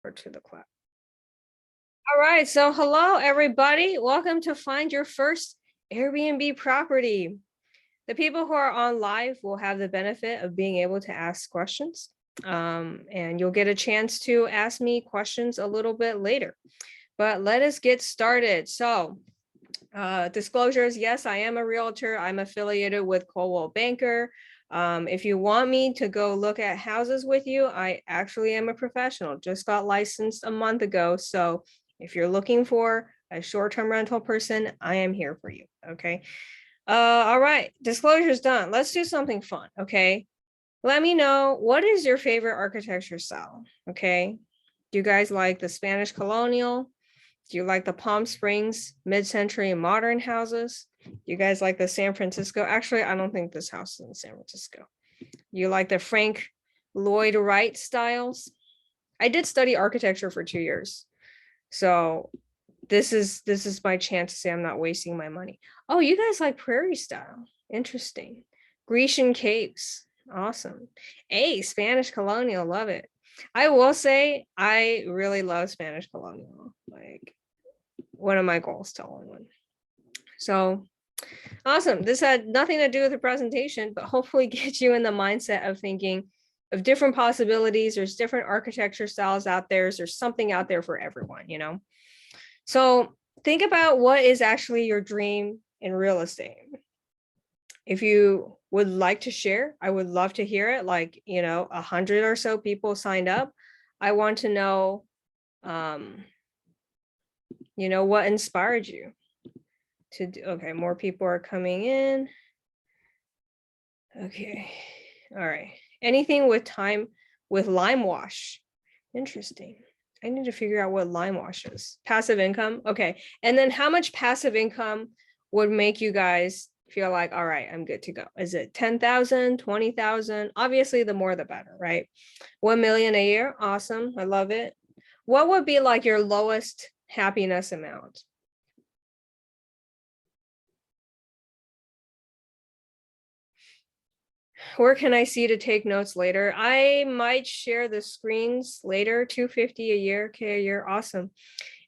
or to the cloud. All right, so hello everybody. Welcome to Find Your First Airbnb Property. The people who are on live will have the benefit of being able to ask questions. And you'll get a chance to ask me questions a little bit later. But let us get started. So disclosures, yes, I am a realtor. I'm affiliated with Coldwell Banker. If you want me to go look at houses with you, I actually am a professional, just got licensed a month ago. So if you're looking for a short-term rental person, I am here for you, okay? All right, disclosure's done. Let's do something fun, okay? Let me know, what is your favorite architecture style, okay? Do you guys like the Spanish colonial? Do you like the Palm Springs mid-century modern houses? Do you guys like the San Francisco? Actually, I don't think this house is in San Francisco. You like the Frank Lloyd Wright styles? I did study architecture for 2 years. So this is my chance to say I'm not wasting my money. Oh, you guys like prairie style. Interesting. Grecian capes. Awesome. Hey, Spanish colonial, love it. I will say I really love Spanish colonial. Like one of my goals to own one. So awesome. This had nothing to do with the presentation, but hopefully get you in the mindset of thinking of different possibilities. There's different architecture styles out there. There's something out there for everyone, you know? So think about what is actually your dream in real estate. If you would like to share, I would love to hear it. Like, 100 or so people signed up. I want to know, what inspired you to do. Okay, more people are coming in. Okay, all right. Anything with lime wash. Interesting. I need to figure out what lime wash is. Passive income. Okay. And then how much passive income would make you guys feel like, all right, I'm good to go? Is it 10,000, 20,000? Obviously, the more the better, right? 1 million a year. Awesome. I love it. What would be like your lowest happiness amount? Where can I see to take notes later? I might share the screens later. 250 a year, K a year. Awesome.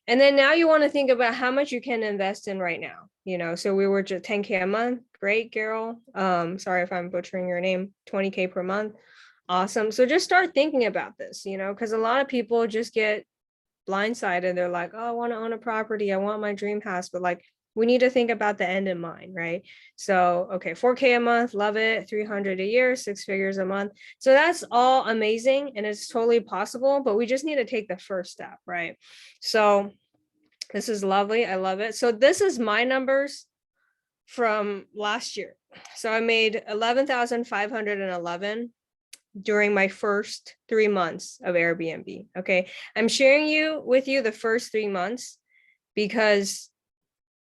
And then now you want to think about how much you can invest in right now. So we were just 10K a month. Great, Carol. Sorry if I'm butchering your name. 20K per month. Awesome. So just start thinking about this, because a lot of people just get blindsided. They're like, oh, I want to own a property. I want my dream house. But like, we need to think about the end in mind, right? So, okay, 4K a month, love it. 300 a year, 6 figures a month. So that's all amazing and it's totally possible, but we just need to take the first step, right? So this is lovely. I love it. So this is my numbers from last year. So I made 11,511 during my first 3 months of Airbnb. Okay, I'm sharing with you the first 3 months because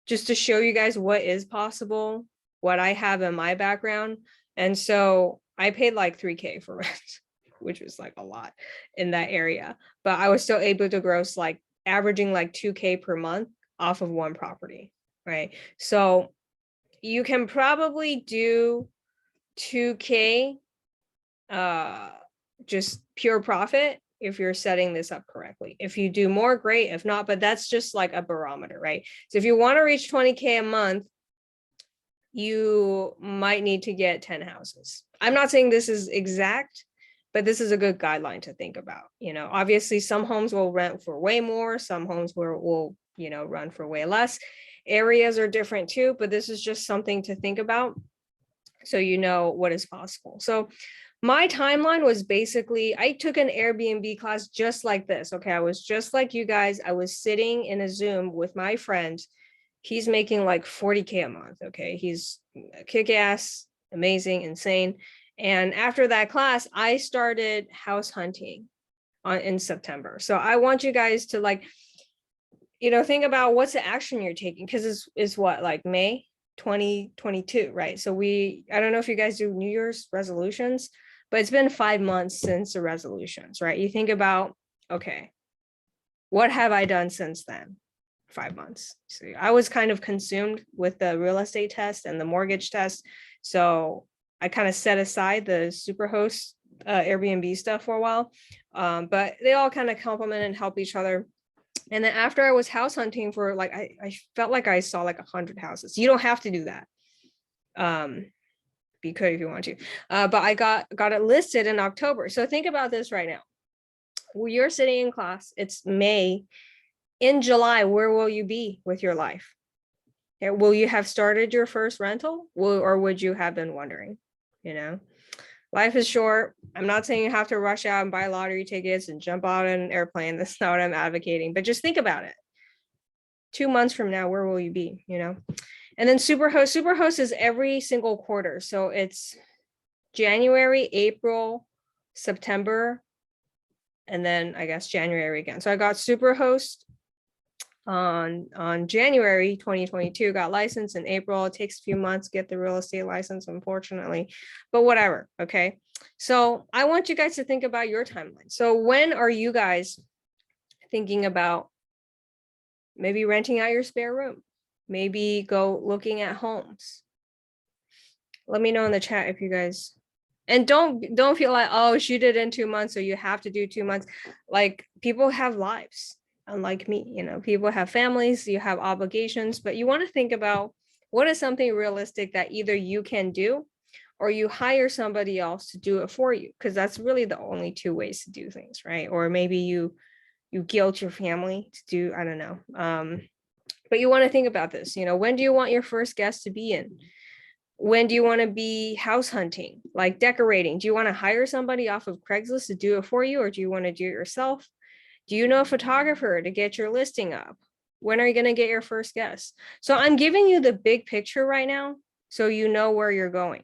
just to show you guys what is possible, what I have in my background. And so I paid like 3K for rent, which was like a lot in that area, but I was still able to gross like averaging like 2K per month off of one property, right? So you can probably do 2K just pure profit if you're setting this up correctly. If you do more, great. If not, but that's just like a barometer, right? So if you want to reach 20K a month, you might need to get 10 houses. I'm not saying this is exact, but this is a good guideline to think about. Obviously some homes will rent for way more. Some homes will run for way less. Areas are different too, but this is just something to think about so you know what is possible. So my timeline was basically, I took an Airbnb class just like this. Okay, I was just like you guys. I was sitting in a Zoom with my friend. He's making like 40K a month. Okay, he's kick-ass, amazing, insane. And after that class, I started house hunting in September. So I want you guys to like, think about what's the action you're taking, because it's what, like May 2022, right? So I don't know if you guys do New Year's resolutions, but it's been 5 months since the resolutions, right? You think about, okay, what have I done since then? 5 months. So I was kind of consumed with the real estate test and the mortgage test. So I kind of set aside the Superhost Airbnb stuff for a while. But they all kind of complement and help each other. And then after I was house hunting for like, I felt like I saw like 100 houses. You don't have to do that. You could if you want to. But I got it listed in October. So think about this right now. Well, you're sitting in class, it's May. In July, where will you be with your life? Will you have started your first rental? Or would you have been wondering? You know, life is short. I'm not saying you have to rush out and buy lottery tickets and jump out on an airplane. That's not what I'm advocating, but just think about it. 2 months from now, where will you be? You know, and then Superhost is every single quarter. So it's January, April, September, and then I guess January again. So I got Superhost on January 2022, got licensed in April. It takes a few months to get the real estate license, unfortunately, but whatever. Okay. So I want you guys to think about your timeline. So when are you guys thinking about maybe renting out your spare room? Maybe go looking at homes. Let me know in the chat if you guys, and don't feel like, oh, she did in 2 months, so you have to do 2 months. Like, people have lives, unlike me, you know, people have families, you have obligations, but you want to think about what is something realistic that either you can do or you hire somebody else to do it for you, because that's really the only two ways to do things, right? Or maybe you guilt your family to do, I don't know. But you want to think about this, you know, when do you want your first guest to be in? When do you want to be house hunting, like decorating? Do you want to hire somebody off of Craigslist to do it for you, or do you want to do it yourself? Do you know a photographer to get your listing up? When are you going to get your first guest? So I'm giving you the big picture right now, so you know where you're going.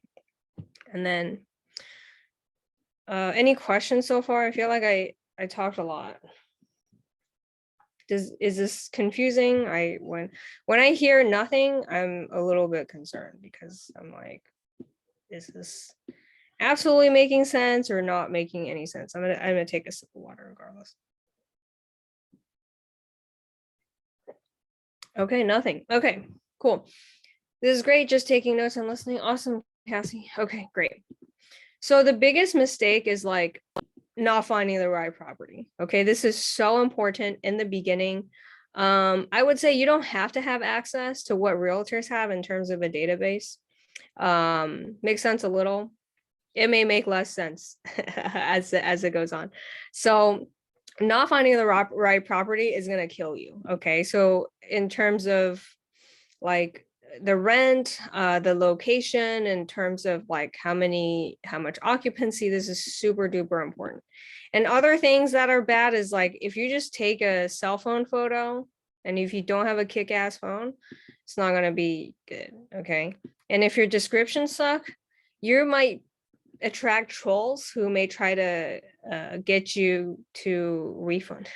And then any questions so far? I feel like I talked a lot. Is this confusing? When I hear nothing, I'm a little bit concerned, because I'm like, is this absolutely making sense or not making any sense? I'm gonna take a sip of water regardless. Okay, nothing. Okay, cool. This is great. Just taking notes and listening. Awesome, Cassie. Okay, great. So the biggest mistake is like not finding the right property. Okay, this is so important in the beginning. I would say you don't have to have access to what realtors have in terms of a database. Makes sense a little. It may make less sense as it goes on. So not finding the right property is going to kill you. Okay, so in terms of like the rent, the location, in terms of like how much occupancy, this is super duper important. And other things that are bad is like, if you just take a cell phone photo and if you don't have a kick-ass phone, it's not going to be good. Okay. And if your descriptions suck, you might attract trolls who may try to get you to refund.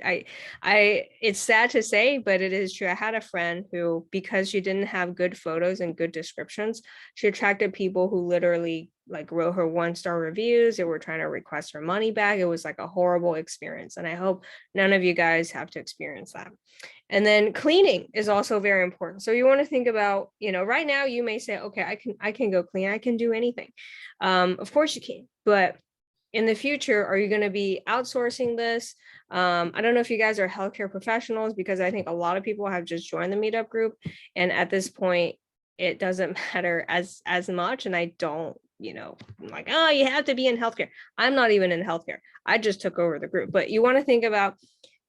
It's sad to say, but it is true. I had a friend who, because she didn't have good photos and good descriptions, she attracted people who literally like wrote her 1-star reviews. They were trying to request her money back. It was like a horrible experience. And I hope none of you guys have to experience that. And then cleaning is also very important. So you want to think about, you know, right now you may say, okay, I can go clean. I can do anything. Of course you can, but in the future, are you going to be outsourcing this? I don't know if you guys are healthcare professionals, because I think a lot of people have just joined the meetup group. And at this point, it doesn't matter as much. And I don't, you know, I'm like, oh, you have to be in healthcare. I'm not even in healthcare. I just took over the group. But you want to think about,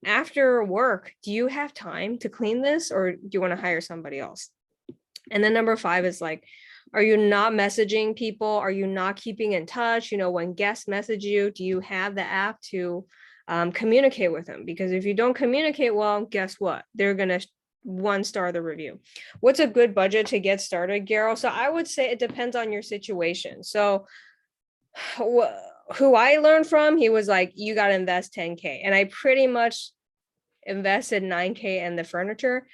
after work, do you have time to clean this, or do you want to hire somebody else? And then number 5 is like, are you not messaging people? Are you not keeping in touch? You know, when guests message you, do you have the app to communicate with them? Because if you don't communicate well, guess what? They're going to 1-star the review. What's a good budget to get started, Garo? So I would say it depends on your situation. So who I learned from, he was like, you got to invest 10K. And I pretty much invested 9K in the furniture.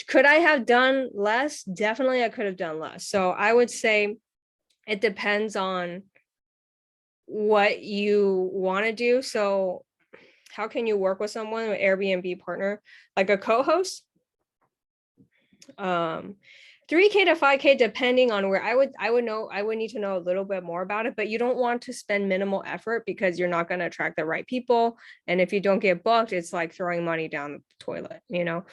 Could I have done less? Definitely I could have done less. So I would say it depends on what you want to do. So how can you work with someone, an Airbnb partner, like a co-host? 3K to 5K, depending on where. I would need to know a little bit more about it, but you don't want to spend minimal effort because you're not going to attract the right people. And if you don't get booked, it's like throwing money down the toilet, you know?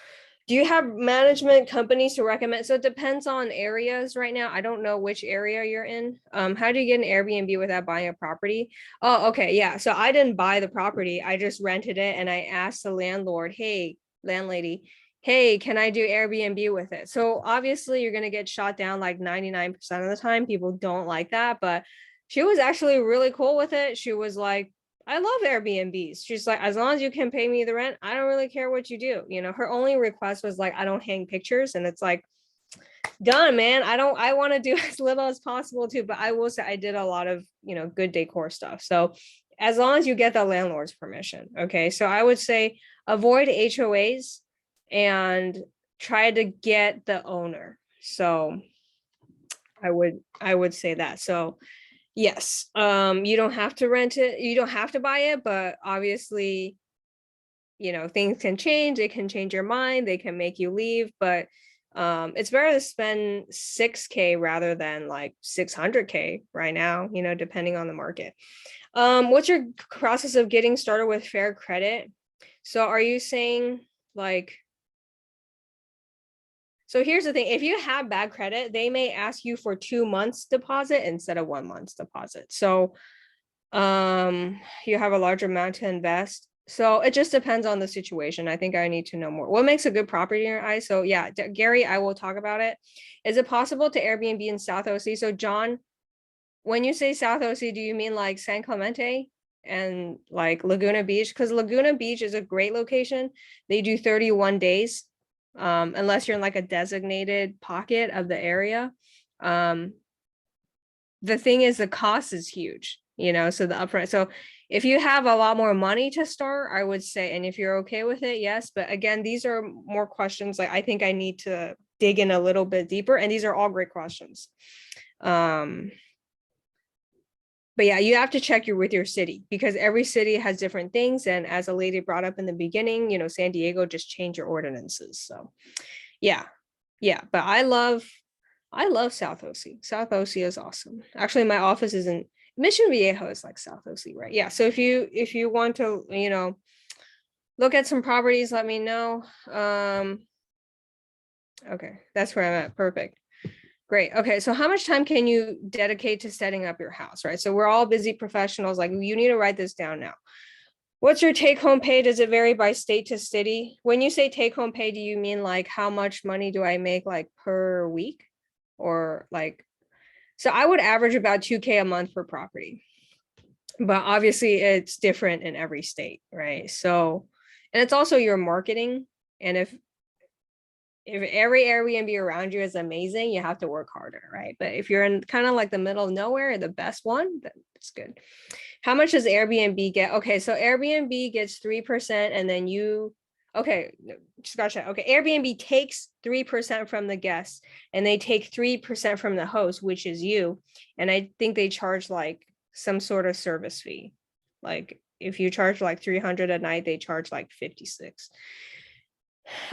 Do you have management companies to recommend? So it depends on areas right now. I don't know which area you're in. How do you get an Airbnb without buying a property? Oh, okay. Yeah. So I didn't buy the property. I just rented it and I asked the landlord, hey, landlady, hey, can I do Airbnb with it? So obviously you're going to get shot down like 99% of the time. People don't like that, but she was actually really cool with it. She was like, I love Airbnbs. She's like, as long as you can pay me the rent, I don't really care what you do. You know, her only request was like, I don't hang pictures. And it's like, done, man. I want to do as little as possible too. But I will say I did a lot of, you know, good decor stuff. So as long as you get the landlord's permission. Okay. So I would say avoid HOAs and try to get the owner. So I would say that. So yes, you don't have to rent it, you don't have to buy it, but obviously, you know, things can change, it can change your mind, they can make you leave, but it's better to spend 6K rather than like 600K right now, you know, depending on the market. What's your process of getting started with fair credit? So are you saying like, so here's the thing, if you have bad credit, they may ask you for 2 months deposit instead of 1 month's deposit. So you have a large amount to invest. So it just depends on the situation. I think I need to know more. What makes a good property in your eyes? So yeah, Gary, I will talk about it. Is it possible to Airbnb in South OC? So John, when you say South OC, do you mean like San Clemente and like Laguna Beach? Because Laguna Beach is a great location. They do 31 days. Unless you're in like a designated pocket of the area. The thing is the cost is huge, you know, so the upfront. So if you have a lot more money to start, I would say, and if you're okay with it, yes. But again, these are more questions like I think I need to dig in a little bit deeper, and these are all great questions. But yeah, you have to check with your city because every city has different things. And as a lady brought up in the beginning, you know, San Diego just changed your ordinances. So yeah, but I love South OC. South OC is awesome. Actually, my office is in Mission Viejo is like South OC, right? Yeah. So if you want to, you know, look at some properties, let me know. Okay, that's where I'm at. Perfect. Great. Okay. So how much time can you dedicate to setting up your house, right? So we're all busy professionals. Like you need to write this down now. What's your take home pay? Does it vary by state to city? When you say take home pay, do you mean like how much money do I make like per week? Or like, so I would average about 2K a month per property. But obviously it's different in every state, right? So, and it's also your marketing. And if every Airbnb around you is amazing, you have to work harder, right? But if you're in kind of like the middle of nowhere, the best one, that's good. How much does Airbnb get? Okay, so Airbnb gets 3% and then you, okay, scratch that. Okay, Airbnb takes 3% from the guests and they take 3% from the host, which is you. And I think they charge like some sort of service fee. Like if you charge like 300 a night, they charge like 56.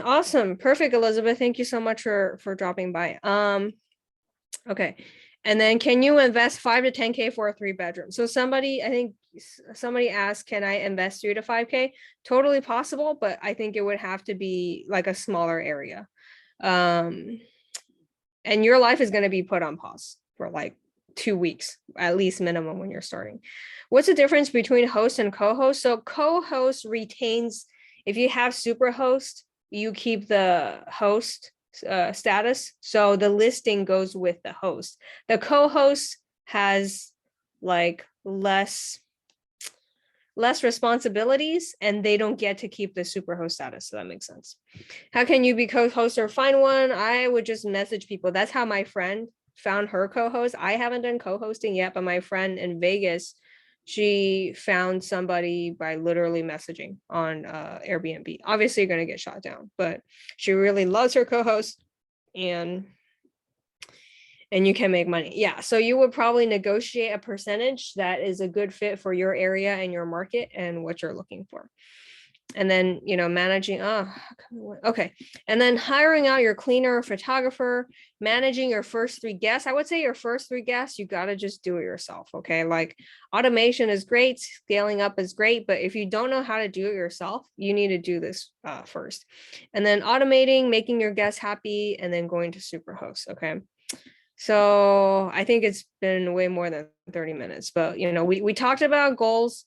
Awesome. Perfect, Elizabeth. Thank you so much for dropping by. Okay. And then can you invest 5 to 10K for a 3-bedroom? So somebody, I think somebody asked, can I invest 3 to 5K? Totally possible, but I think it would have to be like a smaller area. And your life is going to be put on pause for like 2 weeks, at least minimum when you're starting. What's the difference between host and co-host? So co-host retains, if you have super host, you keep the host status. So the listing goes with the host. The co-host has like less responsibilities and they don't get to keep the superhost status. So that makes sense. How can you be co-host or find one? I would just message people. That's how my friend found her co-host. I haven't done co-hosting yet, but my friend in Vegas, she found somebody by literally messaging on Airbnb. Obviously you're going to get shot down, but she really loves her co-host and you can make money. Yeah. So you would probably negotiate a percentage that is a good fit for your area and your market and what you're looking for. And then, managing, okay. And then hiring out your cleaner or photographer, managing your first 3 guests. I would say your first 3 guests, you got to just do it yourself. Okay. Like automation is great. Scaling up is great. But if you don't know how to do it yourself, you need to do this first. And then automating, making your guests happy, and then going to Superhost. Okay. So I think it's been way more than 30 minutes, but we talked about goals.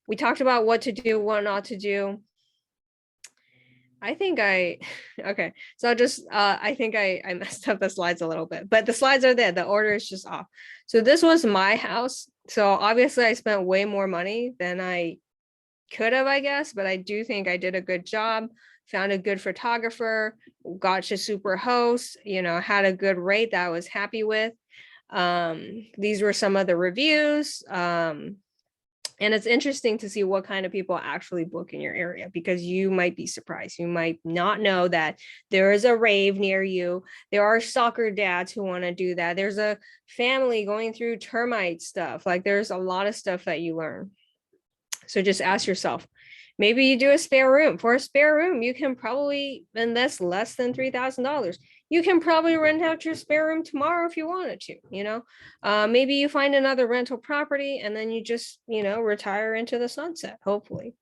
We talked about what to do, what not to do. I think okay. So I think I messed up the slides a little bit, but the slides are there. The order is just off. So this was my house. So obviously I spent way more money than I could have, I guess, but I do think I did a good job, found a good photographer, got to Superhost, had a good rate that I was happy with. These were some of the reviews. And it's interesting to see what kind of people actually book in your area, because you might be surprised. You might not know that there is a rave near you. There are soccer dads who want to do that. There's a family going through termite stuff. Like there's a lot of stuff that you learn. So just ask yourself, maybe you do a spare room. For a spare room, you can probably invest less than $3,000. You can probably rent out your spare room tomorrow if you wanted to, maybe you find another rental property and then you just, retire into the sunset, hopefully.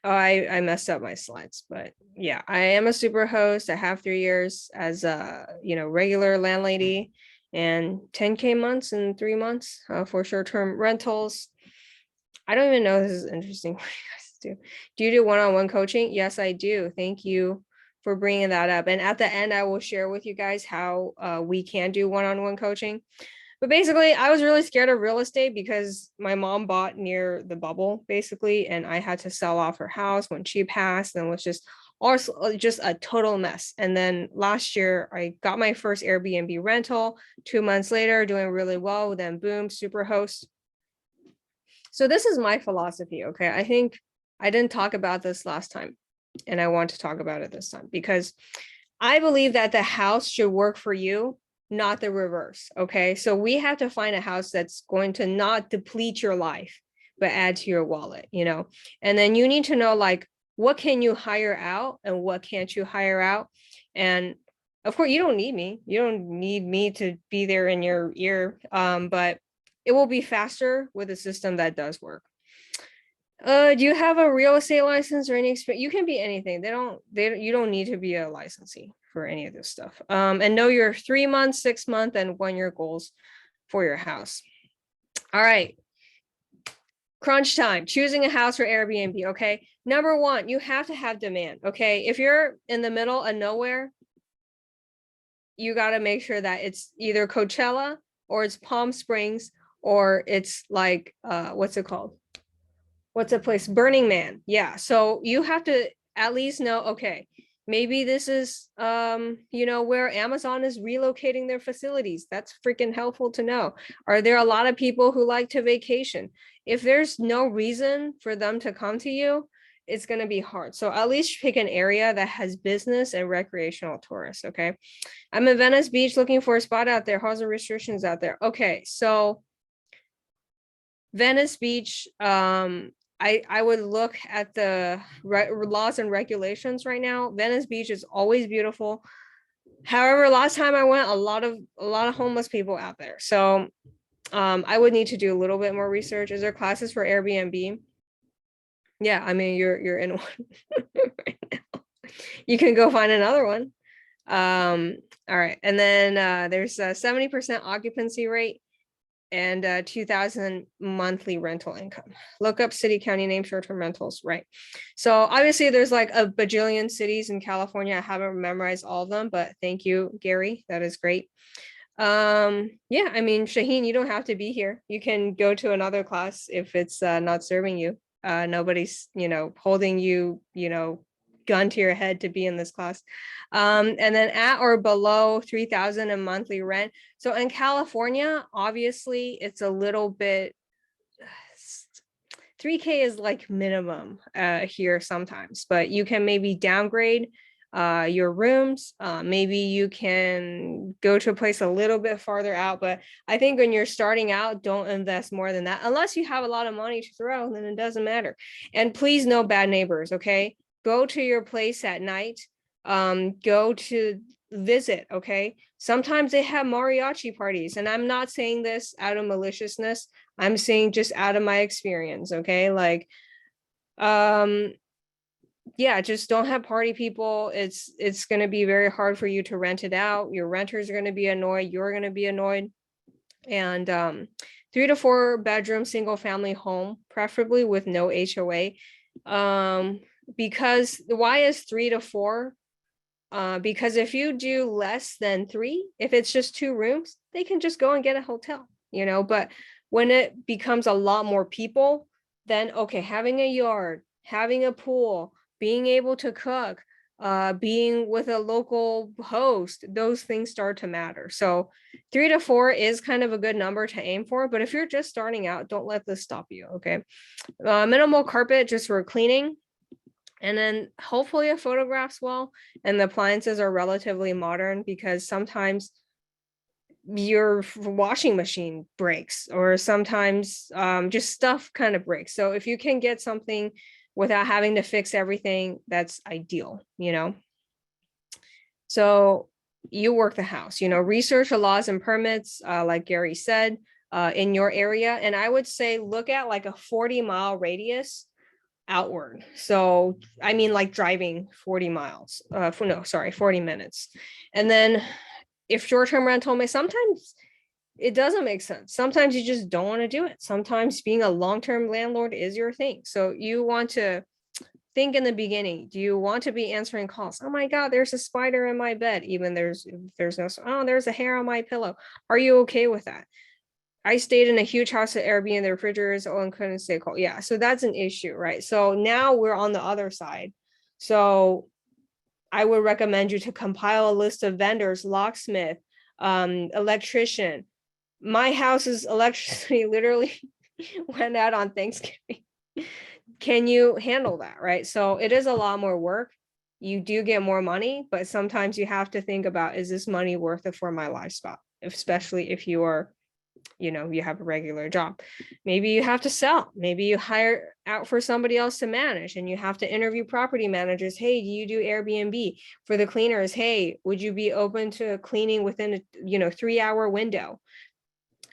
Oh, I messed up my slides, but yeah, I am a Superhost. I have 3 years as a, regular landlady and 10K months and 3 months for short-term rentals. I don't even know if this is interesting for you guys to do. Do you do one-on-one coaching? Yes, I do. Thank you for bringing that up. And at the end, I will share with you guys how we can do one-on-one coaching. But basically, I was really scared of real estate because my mom bought near the bubble, basically, and I had to sell off her house when she passed, and was just also just a total mess. And then last year, I got my first Airbnb rental. 2 months later, doing really well. Then boom, Superhost. So this is my philosophy, okay? I think I didn't talk about this last time, and I want to talk about it this time because I believe that the house should work for you, not the reverse, okay? So we have to find a house that's going to not deplete your life, but add to your wallet, And then you need to know, like, what can you hire out and what can't you hire out? And of course, you don't need me. You don't need me to be there in your ear, but it will be faster with a system that does work. Do you have a real estate license or any experience? You can be anything. You don't need to be a licensee for any of this stuff. And know your 3 months, 6 month, and 1 year goals for your house. All right. Crunch time, choosing a house for Airbnb. Okay. Number 1, you have to have demand. Okay. If you're in the middle of nowhere, you got to make sure that it's either Coachella or it's Palm Springs or it's like, what's it called? What's a place? Burning Man. Yeah. So you have to at least know, okay, maybe this is, where Amazon is relocating their facilities. That's freaking helpful to know. Are there a lot of people who like to vacation? If there's no reason for them to come to you, it's going to be hard. So at least pick an area that has business and recreational tourists. Okay. I'm in Venice Beach looking for a spot out there. How's the restrictions out there? Okay. So Venice Beach, I would look at the laws and regulations right now. Venice Beach is always beautiful. However, last time I went, a lot of homeless people out there. So I would need to do a little bit more research. Is there classes for Airbnb? Yeah, I mean you're in one right now. You can go find another one. All right, and then there's a 70% occupancy rate and 2,000 monthly rental income. Look up city, county name, short-term rentals, right? So obviously there's like a bajillion cities in California. I haven't memorized all of them, but thank you, Gary. That is great. Yeah, I mean, Shaheen, you don't have to be here. You can go to another class if it's not serving you. Nobody's, holding you, gun to your head to be in this class. And then at or below 3,000 in monthly rent. So in California, obviously it's a little bit, 3K is like minimum here sometimes, but you can maybe downgrade your rooms. Maybe you can go to a place a little bit farther out, but I think when you're starting out, don't invest more than that unless you have a lot of money to throw, then it doesn't matter. And please, no bad neighbors. Okay, go to your place at night. Go to visit. Okay, sometimes they have mariachi parties, and I'm not saying this out of maliciousness. I'm saying just out of my experience. Okay, like yeah, just don't have party people. It's going to be very hard for you to rent it out. Your renters are going to be annoyed, you're going to be annoyed. And 3 to 4 bedroom single family home, preferably with no HOA. Because why is 3 to 4? Because if you do less than 3, if it's just 2 rooms, they can just go and get a hotel, but when it becomes a lot more people, then okay, having a yard, having a pool, being able to cook, being with a local host, those things start to matter. So 3 to 4 is kind of a good number to aim for, but if you're just starting out, don't let this stop you. Okay. Minimal carpet just for cleaning. And then hopefully it photographs well and the appliances are relatively modern, because sometimes your washing machine breaks, or sometimes just stuff kind of breaks. So if you can get something without having to fix everything, that's ideal. So you work the house, research the laws and permits, like Gary said, in your area. And I would say look at like a 40-mile radius outward. So I mean, like driving 40 miles, 40 minutes. And then if short-term rental sometimes it doesn't make sense. Sometimes you just don't want to do it. Sometimes being a long-term landlord is your thing. So you want to think in the beginning, do you want to be answering calls? Oh my God, there's a spider in my bed. Even there's no, oh, there's a hair on my pillow. Are you okay with that? I stayed in a huge house at Airbnb, the refrigerator is on, couldn't stay cold. Yeah, so that's an issue, right? So now we're on the other side. So I would recommend you to compile a list of vendors, locksmith, electrician. My house's electricity literally went out on Thanksgiving. Can you handle that, right? So it is a lot more work. You do get more money, but sometimes you have to think about, is this money worth it for my lifestyle? Especially if you are, you have a regular job. Maybe you have to sell. Maybe you hire out for somebody else to manage, and you have to interview property managers. Hey, do you do Airbnb? For the cleaners, hey, would you be open to cleaning within a 3-hour window?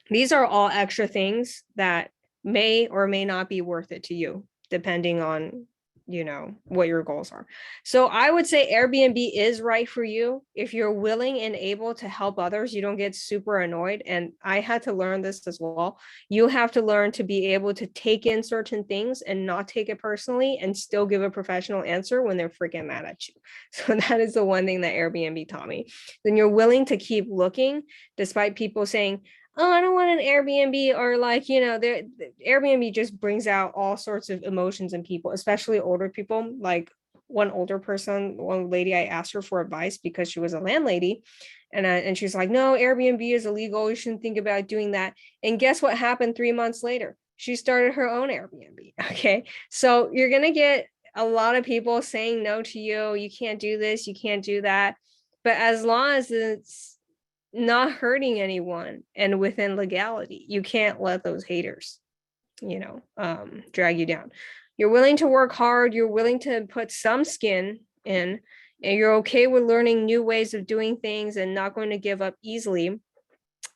These are all extra things that may or may not be worth it to you, depending on what your goals are. So I would say Airbnb is right for you if you're willing and able to help others. You don't get super annoyed. And I had to learn this as well. You have to learn to be able to take in certain things and not take it personally, and still give a professional answer when they're freaking mad at you. So that is the one thing that Airbnb taught me. Then you're willing to keep looking despite people saying, oh, I don't want an Airbnb, or like, the Airbnb just brings out all sorts of emotions in people, especially older people. Like one lady, I asked her for advice because she was a landlady, and she's like, no, Airbnb is illegal. You shouldn't think about doing that. And guess what happened 3 months later? She started her own Airbnb. Okay. So you're going to get a lot of people saying no to you. You can't do this. You can't do that. But as long as it's not hurting anyone and within legality, you can't let those haters drag you down. You're willing to work hard, you're willing to put some skin in, and you're okay with learning new ways of doing things and not going to give up easily,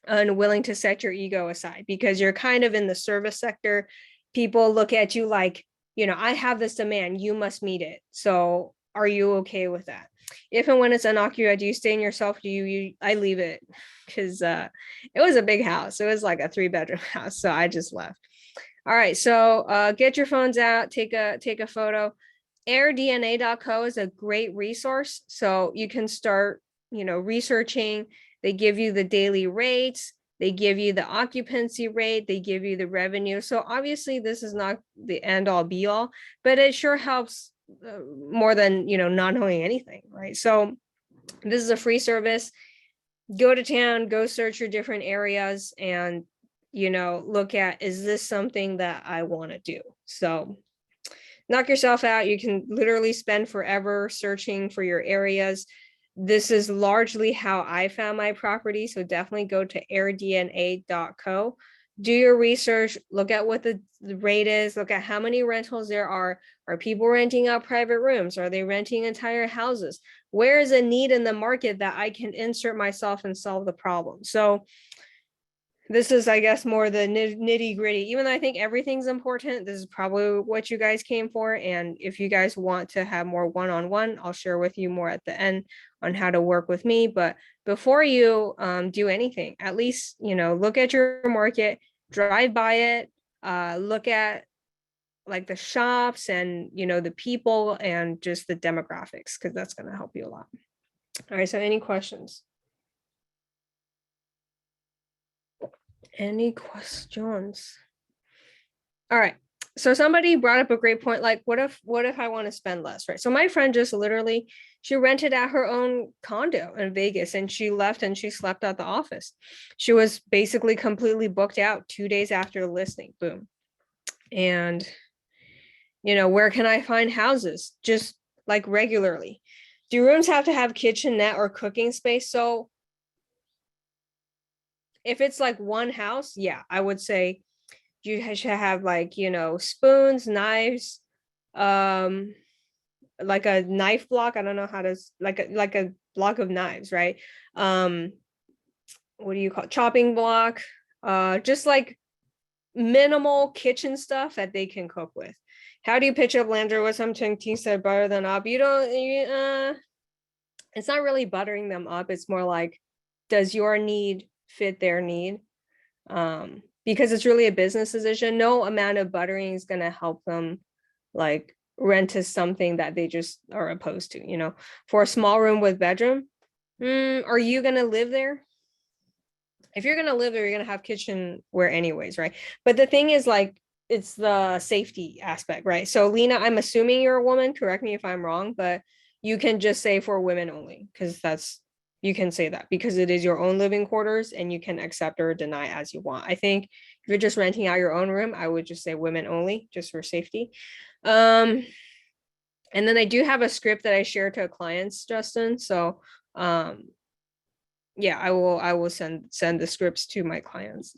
and willing to set your ego aside, because you're kind of in the service sector. People look at you like, I have this demand, you must meet it. So are you okay with that? If and when it's unoccupied, do you stay in yourself? I leave it, because it was a big house. It was like a 3-bedroom house. So I just left. All right. So get your phones out, take a photo. AirDNA.co is a great resource. So you can start, researching. They give you the daily rates. They give you the occupancy rate. They give you the revenue. So obviously this is not the end all be all, but it sure helps more than not knowing anything, right? So this is a free service. Go to town, go search your different areas, and look at, is this something that I want to do? So knock yourself out. You can literally spend forever searching for your areas. This is largely how I found my property. So definitely go to airdna.co. Do your research, look at what the rate is, look at how many rentals there are. Are people renting out private rooms? Are they renting entire houses? Where is a need in the market that I can insert myself and solve the problem? So this is, I guess, more the nitty gritty. Even though I think everything's important, this is probably what you guys came for. And if you guys want to have more one-on-one, I'll share with you more at the end on how to work with me. But before you do anything, at least, look at your market, drive by it, look at like the shops and, the people and just the demographics, because that's going to help you a lot. All right. So any questions? Any questions? All right. So somebody brought up a great point. Like, what if I want to spend less, right? So my friend just literally, she rented out her own condo in Vegas and she left and she slept at the office. She was basically completely booked out 2 days after listing. Boom. And, where can I find houses? Just like regularly. Do rooms have to have kitchenette or cooking space? So if it's like one house, yeah, I would say you should have like, spoons, knives, like a knife block. I don't know how to, like a block of knives, right? What do you call it? Chopping block, just like minimal kitchen stuff that they can cook with. How do you pitch up Landor with something tea said butter them up? It's not really buttering them up. It's more like, does your need fit their need? Because it's really a business decision. No amount of buttering is going to help them like rent to something that they just are opposed to, for a small room with bedroom. Are you going to live there? If you're going to live there, you're going to have kitchenware anyways, right? But the thing is, like, it's the safety aspect, right? So Lena, I'm assuming you're a woman, correct me if I'm wrong, but you can just say for women only, because you can say that because it is your own living quarters and you can accept or deny as you want. I think if you're just renting out your own room, I would just say women only, just for safety. And then I do have a script that I share to clients, Justin. So yeah, I will send the scripts to my clients.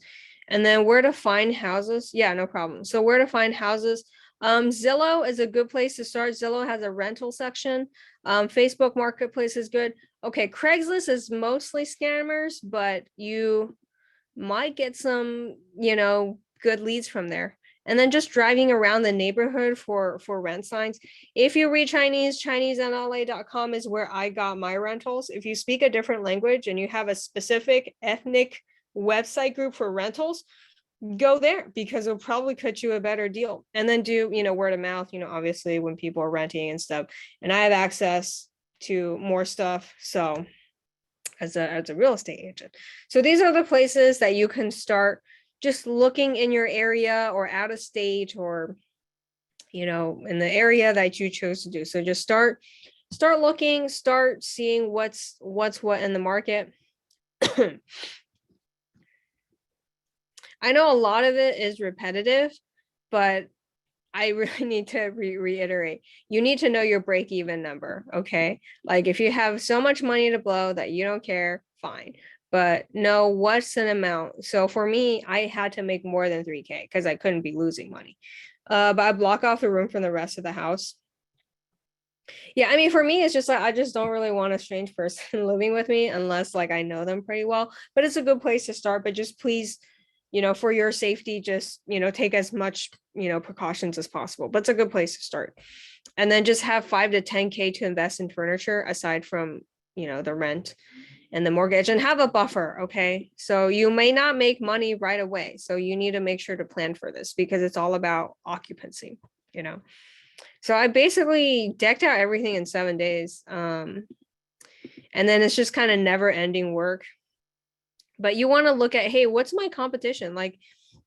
And then where to find houses? Yeah, no problem. So where to find houses? Zillow is a good place to start. Zillow has a rental section. Facebook Marketplace is good. Okay, Craigslist is mostly scammers, but you might get some, good leads from there. And then just driving around the neighborhood for rent signs. If you read Chinese, ChineseNLA.com is where I got my rentals. If you speak a different language and you have a specific ethnic website group for rentals, go there because it'll probably cut you a better deal. And then do, word of mouth, obviously when people are renting and stuff. And I have access to more stuff. So as a real estate agent. So these are the places that you can start just looking in your area or out of state or, in the area that you chose to do. So just start looking, start seeing what's what in the market. I know a lot of it is repetitive, but I really need to reiterate, you need to know your break-even number, okay? Like if you have so much money to blow that you don't care, fine. But know what's an amount. So for me, I had to make more than 3K because I couldn't be losing money. But I block off the room from the rest of the house. Yeah, I mean, for me, it's just like I just don't really want a strange person living with me unless like I know them pretty well. But it's a good place to start. But just please, for your safety, just take as much precautions as possible. But it's a good place to start. And then just have 5 to 10K to invest in furniture aside from the rent and the mortgage, and have a buffer. Okay, so you may not make money right away, so you need to make sure to plan for this because it's all about occupancy. So I basically decked out everything in 7 days. And then it's just kind of never ending work. But you want to look at, hey, what's my competition? Like,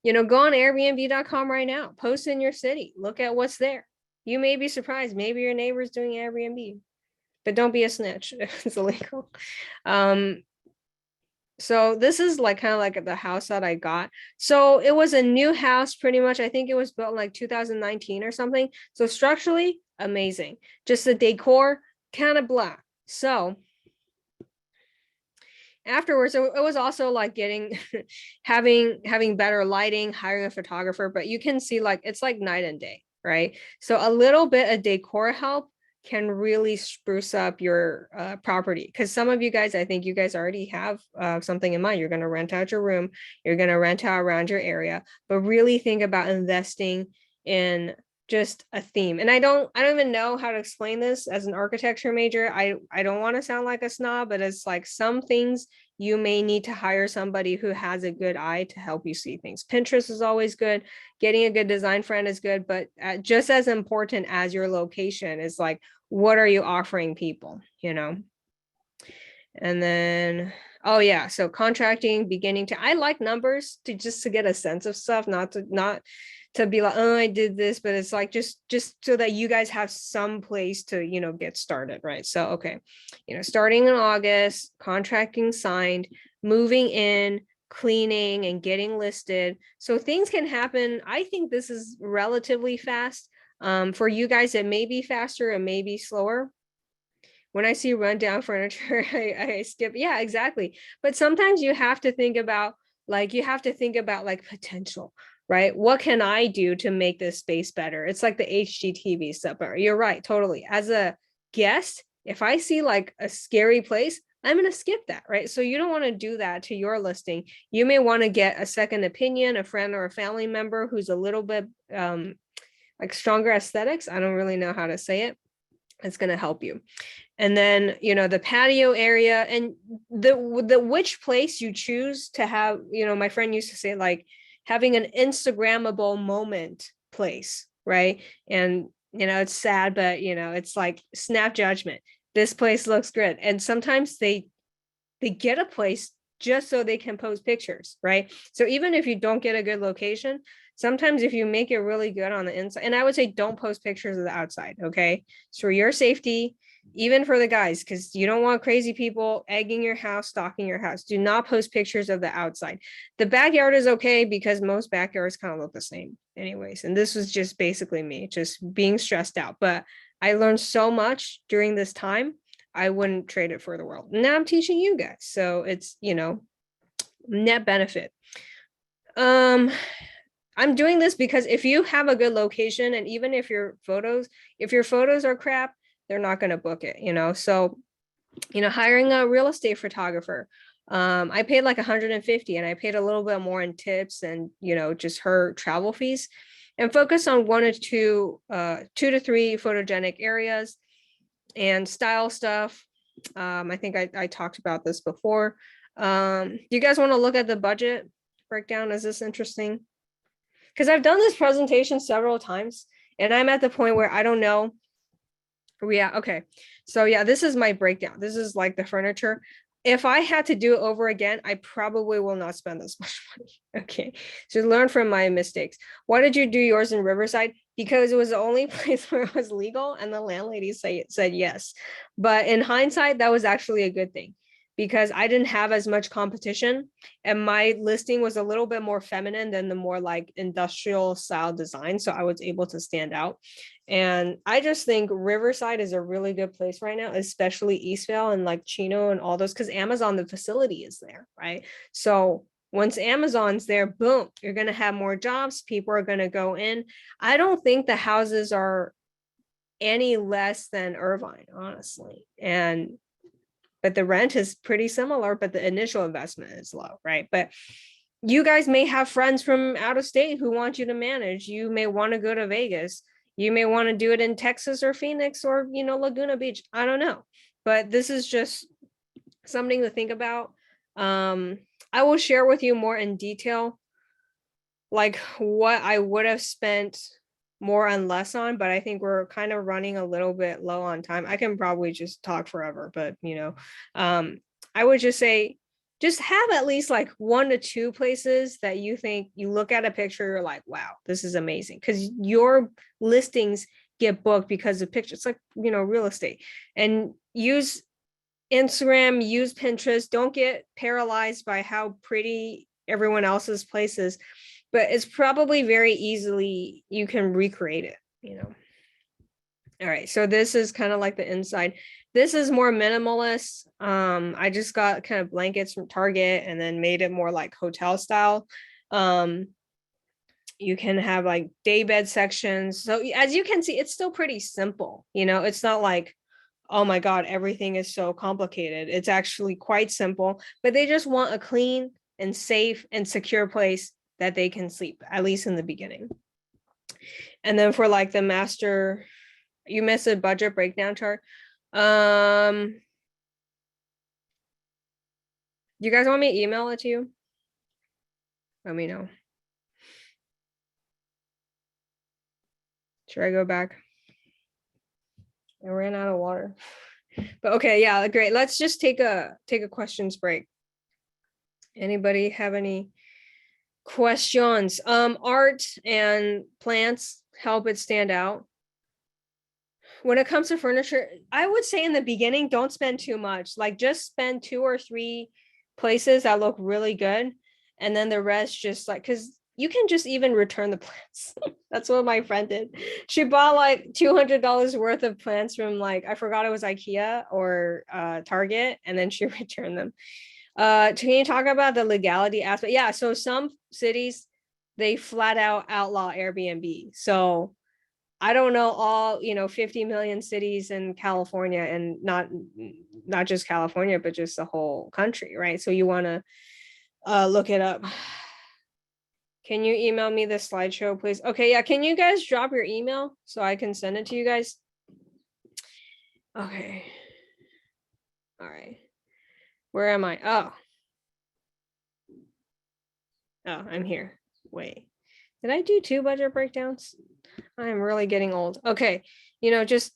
go on Airbnb.com right now, post in your city, look at what's there. You may be surprised. Maybe your neighbor's doing Airbnb, but don't be a snitch. It's illegal. So this is like kind of like the house that I got. So it was a new house pretty much. I think it was built in like 2019 or something. So structurally amazing. Just the decor kind of blah. So afterwards, it was also like getting having better lighting, hiring a photographer, but you can see like it's like night and day, right? So a little bit of decor help can really spruce up your property, because some of you guys, I think you guys already have something in mind. You're going to rent out your room, you're going to rent out around your area, but really think about investing in just a theme. And I don't even know how to explain this as an architecture major. I don't want to sound like a snob, but it's like some things you may need to hire somebody who has a good eye to help you see things. Pinterest is always good. Getting a good design friend is good, but just as important as your location is like, what are you offering people, you know? And then, oh yeah, so contracting, beginning to, I like numbers to just to get a sense of stuff, not to be like, oh, I did this, but it's like just so that you guys have some place to, you know, get started, right? So, okay, you know, starting in August, contracting signed, moving in, cleaning and getting listed. So things can happen. I think this is relatively fast. For you guys, it may be faster, it may be slower. When I see rundown furniture, I skip. Yeah, exactly. But sometimes you have to think about like potential, right? What can I do to make this space better? It's like the HGTV stuff. You're right, totally. As a guest, if I see like a scary place, I'm going to skip that, right? So you don't want to do that to your listing. You may want to get a second opinion, a friend or a family member who's a little bit like stronger aesthetics. I don't really know how to say it. It's going to help you. And then, you know, the patio area and the which place you choose to have, you know, my friend used to say like having an Instagrammable moment place, right? And, you know, it's sad, but, you know, it's like snap judgment. This place looks good. And sometimes they get a place just so they can post pictures, right? So even if you don't get a good location, sometimes if you make it really good on the inside, and I would say don't post pictures of the outside, okay? So for your safety, even for the guys, because you don't want crazy people egging your house, stalking your house. Do not post pictures of the outside. The backyard is okay because most backyards kind of look the same anyways. And this was just basically me just being stressed out. But I learned so much during this time. I wouldn't trade it for the world. Now I'm teaching you guys. So it's, you know, net benefit. I'm doing this because if you have a good location and even if your photos are crap, they're not going to book it, you know? So, you know, hiring a real estate photographer, I paid like 150 and I paid a little bit more in tips and, you know, just her travel fees, and focus on 2 to 3 photogenic areas and style stuff. I think I talked about this before. Do you guys want to look at the budget breakdown? Is this interesting? Because I've done this presentation several times and I'm at the point where I don't know. Yeah, okay. So yeah, this is my breakdown. This is like the furniture. If I had to do it over again, I probably will not spend this much money. Okay. So learn from my mistakes. Why did you do yours in Riverside? Because it was the only place where it was legal and the landlady said yes. But in hindsight, that was actually a good thing because I didn't have as much competition and my listing was a little bit more feminine than the more like industrial style design. So I was able to stand out. And I just think Riverside is a really good place right now, especially Eastvale and like Chino and all those, because Amazon, the facility is there, right? So once Amazon's there, boom, you're going to have more jobs. People are going to go in. I don't think the houses are any less than Irvine, honestly. But the rent is pretty similar, but the initial investment is low, right? But you guys may have friends from out of state who want you to manage. You may want to go to Vegas. You may want to do it in Texas or Phoenix or, you know, Laguna Beach. I don't know. But this is just something to think about. I will share with you more in detail, like what I would have spent more and less on, but I think we're kind of running a little bit low on time. I can probably just talk forever, but you know, I would just say, just have at least like 1 to 2 places that you think you look at a picture, you're like, wow, this is amazing. Because your listings get booked because of pictures. It's like, you know, real estate, and use Instagram, use Pinterest. Don't get paralyzed by how pretty everyone else's place is, but it's probably very easily, you can recreate it, you know. All right, so this is kind of like the inside. This is more minimalist. I just got kind of blankets from Target and then made it more like hotel style. You can have like day bed sections. So as you can see, it's still pretty simple. You know, it's not like, oh my God, everything is so complicated. It's actually quite simple, but they just want a clean and safe and secure place that they can sleep, at least in the beginning. And then for like the master, you missed a budget breakdown chart. You guys want me to email it to you? Let me know. Should I go back? I ran out of water. But okay, yeah, great. Let's just take a questions break. Anybody have any questions? Art and plants help it stand out. When it comes to furniture, I would say in the beginning, don't spend too much. Like just spend 2 or 3 places that look really good. And then the rest just like, because you can just even return the plants. That's what my friend did. She bought like $200 worth of plants from like, I forgot it was IKEA or Target, and then she returned them. Can you talk about the legality aspect? Yeah, so some cities, they flat out outlaw Airbnb. So I don't know all, 50 million cities in California, and not just California, but just the whole country, right? So you want to look it up. Can you email me the slideshow, please? Okay, yeah, can you guys drop your email so I can send it to you guys? Okay. All right. Where am I? Oh, I'm here. Wait, did I do 2 budget breakdowns? I'm really getting old. Okay, just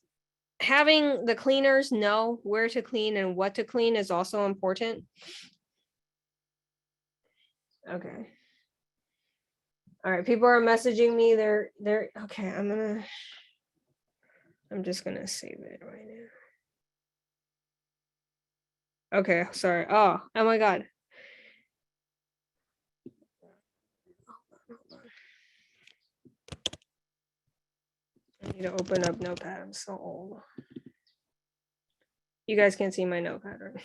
having the cleaners know where to clean and what to clean is also important. Okay. All right, people are messaging me. They're okay. I'm just gonna save it right now. Okay, sorry. Oh my God. I need to open up Notepad. I'm so old. You guys can't see my Notepad, right?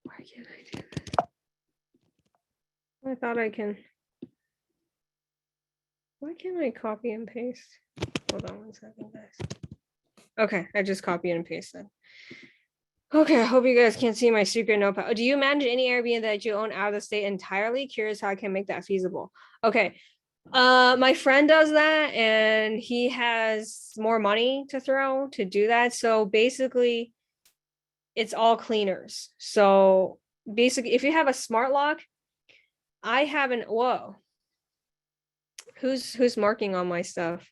Why can't I do that? I thought I can. Why can't I copy and paste? Hold on 1 second, guys. Okay, I just copy and paste that. Okay, I hope you guys can see my secret notepad. Do you manage any Airbnb that you own out of the state entirely? Curious how I can make that feasible. Okay, my friend does that, and he has more money to throw to do that. So basically, it's all cleaners. So basically, if you have a smart lock, I haven't. Whoa, who's marking on my stuff?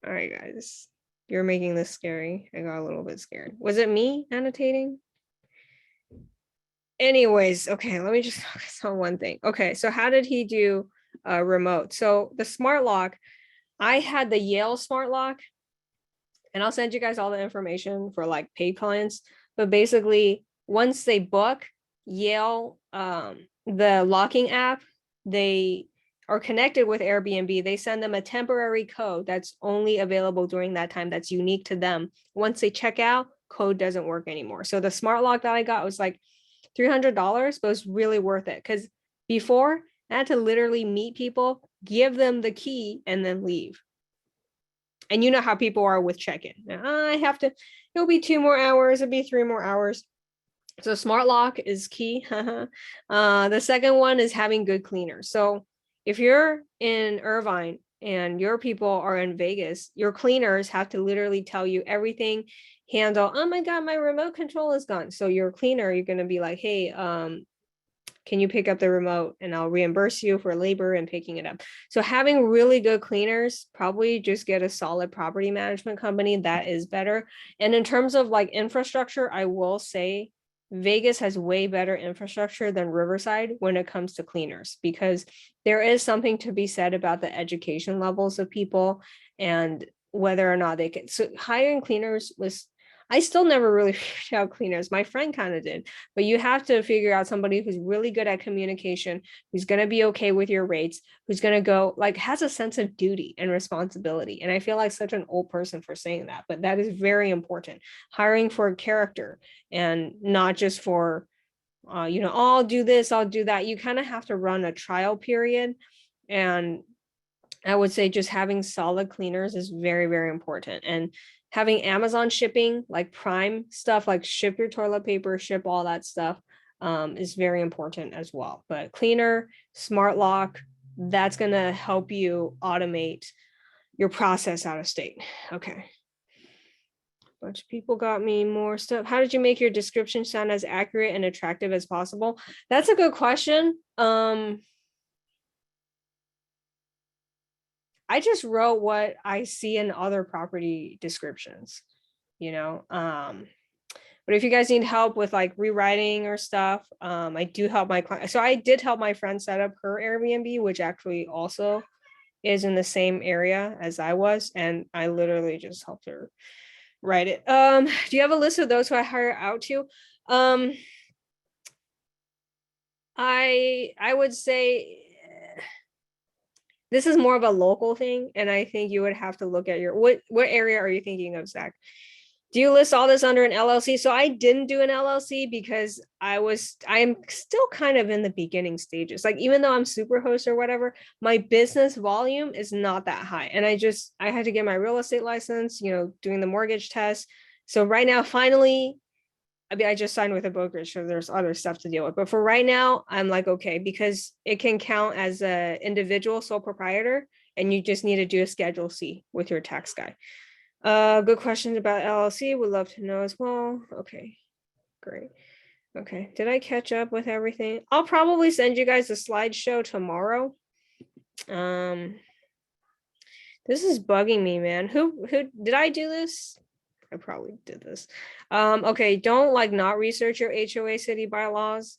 All right, guys. You're making this scary. I got a little bit scared. Was it me annotating? Anyways, okay, let me just focus on one thing. Okay, so how did he do remote? So the smart lock, I had the Yale smart lock, and I'll send you guys all the information for like paid clients. But basically, once they book Yale, the locking app, they are connected with Airbnb. They send them a temporary code that's only available during that time, that's unique to them. Once they check out, code doesn't work anymore. So the smart lock that I got was like $300, but it was really worth it, because before I had to literally meet people, give them the key, and then leave. And you know how people are with check-in. I have to, it'll be 2 more hours, it'll be 3 more hours. So smart lock is key. The second one is having good cleaners. So if you're in Irvine and your people are in Vegas, your cleaners have to literally tell you everything, handle, oh my God, my remote control is gone. So your cleaner, you're going to be like, hey, can you pick up the remote, and I'll reimburse you for labor and picking it up. So having really good cleaners, probably just get a solid property management company. That is better. And in terms of like infrastructure, I will say Vegas has way better infrastructure than Riverside when it comes to cleaners, because there is something to be said about the education levels of people and whether or not they can. So hiring cleaners was, I still never really figured out cleaners. My friend kind of did, but you have to figure out somebody who's really good at communication, who's going to be okay with your rates, who's going to go like has a sense of duty and responsibility. And I feel like such an old person for saying that, but that is very important. Hiring for character and not just for, oh, I'll do this, I'll do that. You kind of have to run a trial period. And I would say just having solid cleaners is very, very important. And having Amazon shipping, like Prime stuff, like ship your toilet paper, ship all that stuff, is very important as well. But cleaner, smart lock, that's going to help you automate your process out of state. Okay. A bunch of people got me more stuff. How did you make your description sound as accurate and attractive as possible? That's a good question. I just wrote what I see in other property descriptions, but if you guys need help with like rewriting or stuff, I do help my client. So I did help my friend set up her Airbnb, which actually also is in the same area as I was, and I literally just helped her write it. Do you have a list of those who I hire out to? I would say this is more of a local thing, and I think you would have to look at your what area are you thinking of, Zach? Do you list all this under an LLC? So I didn't do an LLC because I'm still kind of in the beginning stages. Like even though I'm super host or whatever, my business volume is not that high. And I had to get my real estate license, doing the mortgage test. So right now, finally, I just signed with a brokerage, so there's other stuff to deal with. But for right now, I'm like, okay, because it can count as a individual sole proprietor, and you just need to do a Schedule C with your tax guy. Good questions about LLC. Would love to know as well. Okay, great. Okay, did I catch up with everything? I'll probably send you guys a slideshow tomorrow. This is bugging me, man. Who did I do this? I probably did this. Okay, don't not research your HOA city bylaws.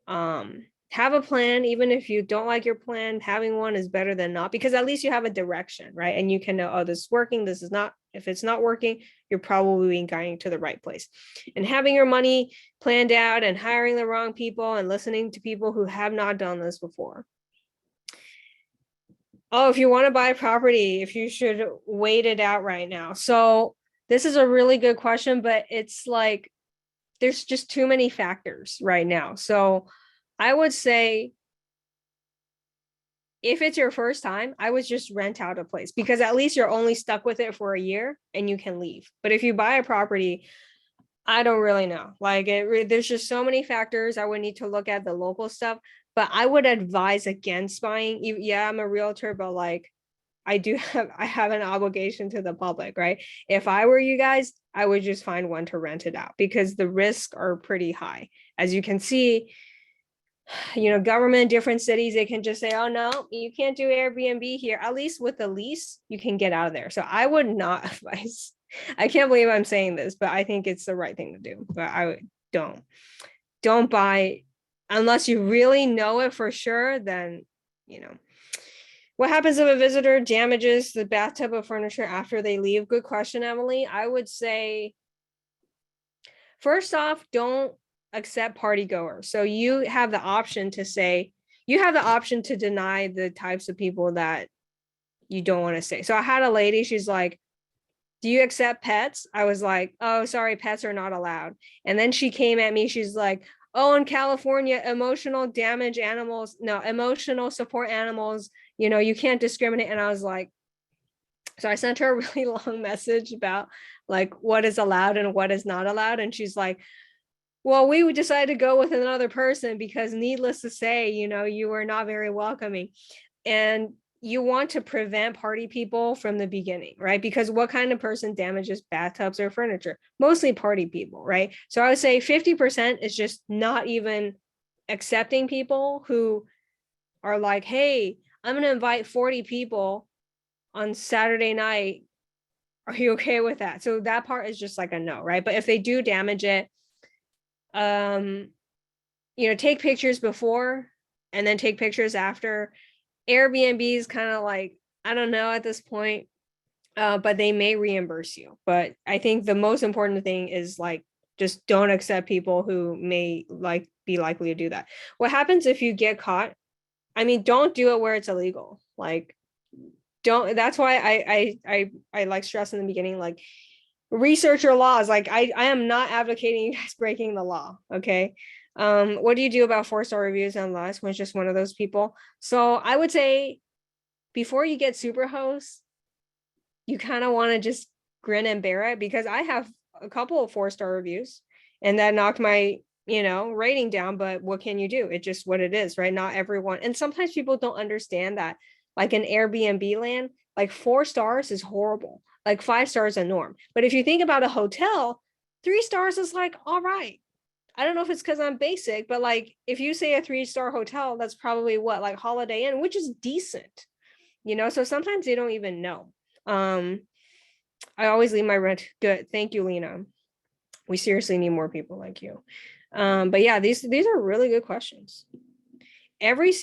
Have a plan, even if you don't like your plan, having one is better than not, because at least you have a direction, right? And you can know, oh, this is working, this is not. If it's not working, you're probably being guiding to the right place. And having your money planned out and hiring the wrong people and listening to people who have not done this before. Oh, if you want to buy a property, if you should wait it out right now. So this is a really good question, but it's like there's just too many factors right now. So I would say if it's your first time, I would just rent out a place, because at least you're only stuck with it for a year and you can leave. But if you buy a property, I don't really know. There's just so many factors. I would need to look at the local stuff, but I would advise against buying. Yeah, I'm a realtor, but I have an obligation to the public, right? If I were you guys, I would just find one to rent it out, because the risks are pretty high. As you can see, government, different cities, they can just say, oh no, you can't do Airbnb here. At least with the lease, you can get out of there. So I would not advise. I can't believe I'm saying this, but I think it's the right thing to do. But I don't buy unless you really know it for sure. Then, what happens if a visitor damages the bathtub of furniture after they leave? Good question, Emily. I would say, first off, don't accept party goers. So you have the option to deny the types of people that you don't want to stay. So I had a lady, she's like, do you accept pets? I was like, oh, sorry, pets are not allowed. And then she came at me, she's like, oh, in California, emotional support animals, you can't discriminate. And I was like, so I sent her a really long message about what is allowed and what is not allowed. And she's like, well, we would decide to go with another person because, needless to say, you were not very welcoming. And you want to prevent party people from the beginning, right? Because what kind of person damages bathtubs or furniture? Mostly party people, right? So I would say 50% is just not even accepting people who are like, hey, I'm going to invite 40 people on Saturday night. Are you okay with that? So that part is just like a no, right? But if they do damage it, take pictures before and then take pictures after. Airbnb is kind of I don't know at this point. but they may reimburse you. But I think the most important thing is like, just don't accept people who may like be likely to do that. What happens if you get caught? I mean, don't do it where it's illegal. Like, don't. That's why I like stress in the beginning, like research your laws. Like I am not advocating you guys breaking the law. Okay. What do you do about 4-star reviews on Last? Was just one of those people. So I would say before you get super host, you kind of want to just grin and bear it, because I have a couple of 4-star reviews and that knocked my, rating down. But what can you do? It's just what it is, right? Not everyone. And sometimes people don't understand that, like in Airbnb land, like 4 stars is horrible. Like 5 stars a norm. But if you think about a hotel, 3 stars is like, all right. I don't know if it's because I'm basic, but like if you say a 3-star hotel, that's probably what, like Holiday Inn, which is decent, so sometimes they don't even know. I always leave my rent good. Thank you, Lena. We seriously need more people like you. But yeah, these are really good questions. Every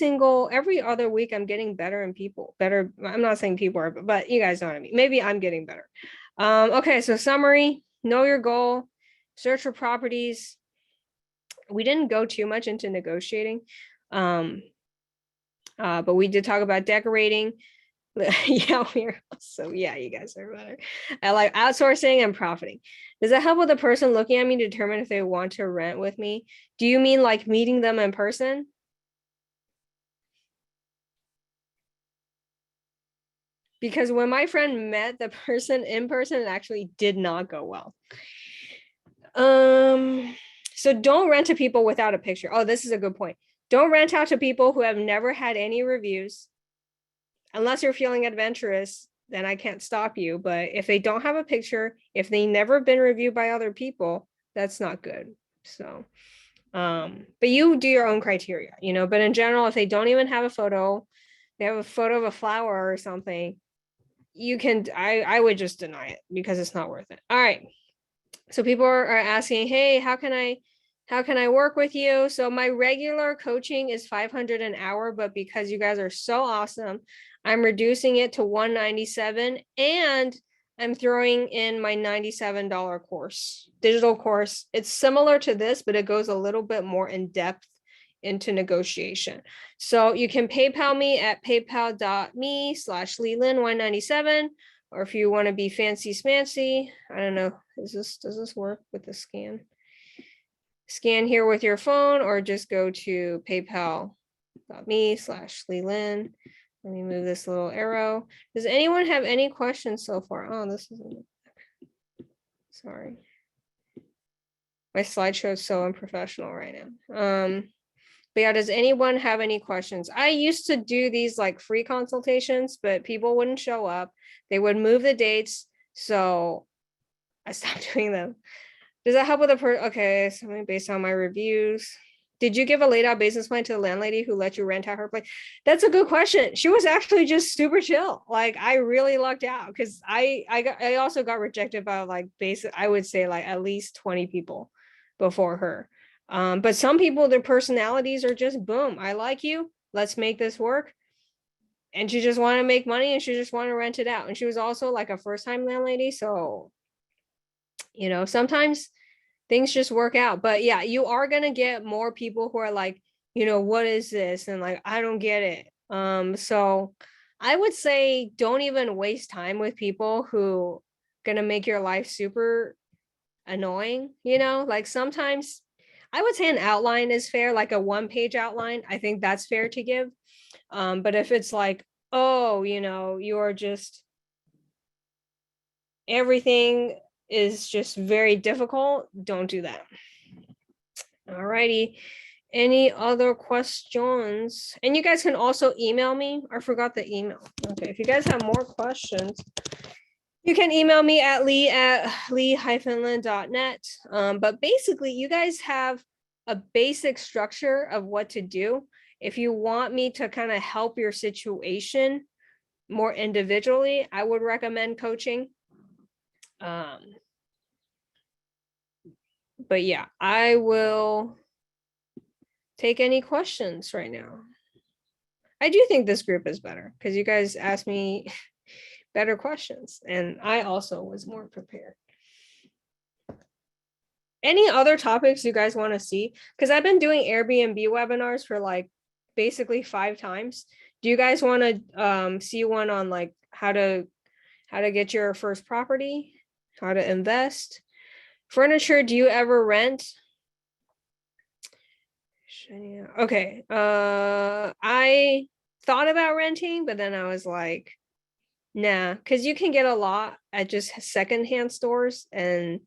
other week I'm getting better, and people better. I'm not saying people are, but you guys know what I mean. Maybe I'm getting better. Okay, so summary: know your goal, search for properties. We didn't go too much into negotiating, but we did talk about decorating. Yeah, you guys are better. I like outsourcing and profiting. Does that help with the person looking at me to determine if they want to rent with me? Do you mean like meeting them in person? Because when my friend met the person in person, it actually did not go well. So don't rent to people without a picture. Oh, this is a good point. Don't rent out to people who have never had any reviews. Unless you're feeling adventurous, then I can't stop you. But if they don't have a picture, if they never been reviewed by other people, that's not good. So, but you do your own criteria, but in general, if they don't even have a photo, they have a photo of a flower or something, I would just deny it, because it's not worth it. All right. So people are asking, hey, how can I work with you? So my regular coaching is $500 an hour, but because you guys are so awesome, I'm reducing it to $197, and I'm throwing in my $97 course, digital course. It's similar to this, but it goes a little bit more in depth into negotiation. So you can PayPal me at paypal.me/Leland197. Or if you want to be fancy smancy, I don't know, does this work with the scan? Scan here with your phone, or just go to paypal.me/Leland. Let me move this little arrow. Does anyone have any questions so far? Oh, this isn't, sorry. My slideshow is so unprofessional right now. But yeah, does anyone have any questions? I used to do these like free consultations, but people wouldn't show up. They would move the dates. So I stopped doing them. Does that help with okay, something based on my reviews. Did you give a laid out business plan to the landlady who let you rent out her place? That's a good question. She was actually just super chill. Like I really lucked out, because I also got rejected by like I would say like at least 20 people before her. But some people, their personalities are just boom. I like you. Let's make this work. And she just wanted to make money, and she just wanted to rent it out. And she was also like a first-time landlady. So, sometimes things just work out. But yeah, you are going to get more people who are like, what is this? And like, I don't get it. So I would say don't even waste time with people who going to make your life super annoying, like sometimes I would say an outline is fair, like a 1-page outline. I think that's fair to give. But if it's like, oh, you're just, everything is just very difficult, don't do that. All righty. Any other questions? And you guys can also email me. I forgot the email. Okay, if you guys have more questions, you can email me at lee@lee-lin.net. But basically, you guys have a basic structure of what to do. If you want me to kind of help your situation more individually, I would recommend coaching. But yeah, I will take any questions right now. I do think this group is better, because you guys asked me better questions. And I also was more prepared. Any other topics you guys want to see? Because I've been doing Airbnb webinars for like basically 5 times. Do you guys want to see one on like how to get your first property, how to invest? Furniture, do you ever rent? Okay. I thought about renting, but then I was like, nah, because you can get a lot at just secondhand stores. And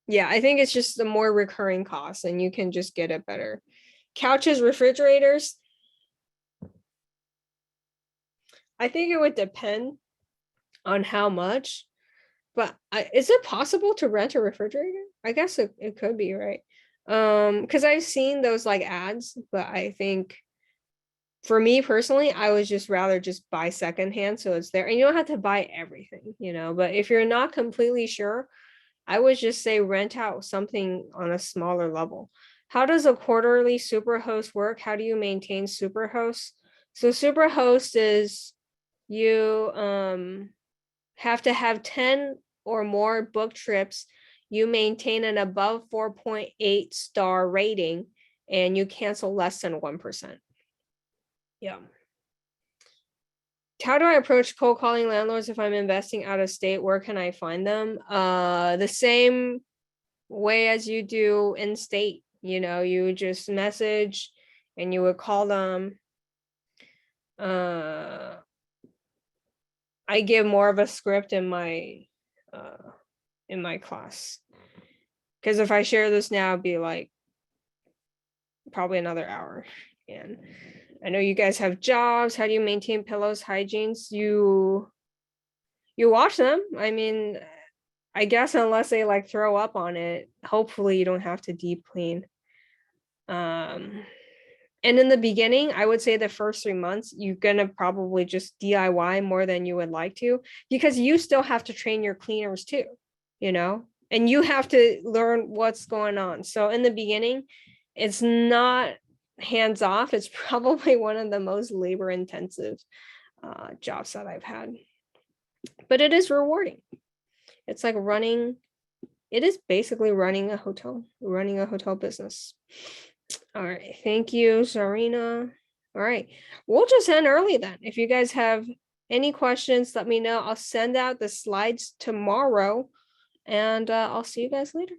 yeah, I think it's just the more recurring costs and you can just get it better. Couches, refrigerators. I think it would depend on how much, but is it possible to rent a refrigerator? I guess it could be, right? Because I've seen those like ads, but I think for me personally, I would just rather just buy secondhand so it's there. And you don't have to buy everything, but if you're not completely sure, I would just say rent out something on a smaller level. How does a quarterly superhost work? How do you maintain superhost? So superhost is you have to have 10 or more book trips. You maintain an above 4.8 star rating and you cancel less than 1%. Yeah. How do I approach cold calling landlords if I'm investing out of state? Where can I find them? The same way as you do in state. You just message and you would call them. I give more of a script in my class, because if I share this now, it'd be like probably another hour. And I know you guys have jobs. How do you maintain pillows hygienes? You wash them. I mean, I guess unless they like throw up on it, hopefully you don't have to deep clean. And in the beginning, I would say the first 3 months, you're gonna probably just DIY more than you would like to, because you still have to train your cleaners too, and you have to learn what's going on. So in the beginning, it's not hands off. It's probably one of the most labor intensive jobs that I've had, but it is rewarding. It's like it is basically running a hotel business. All right. Thank you, Zarina. All right. We'll just end early then. If you guys have any questions, let me know. I'll send out the slides tomorrow and I'll see you guys later.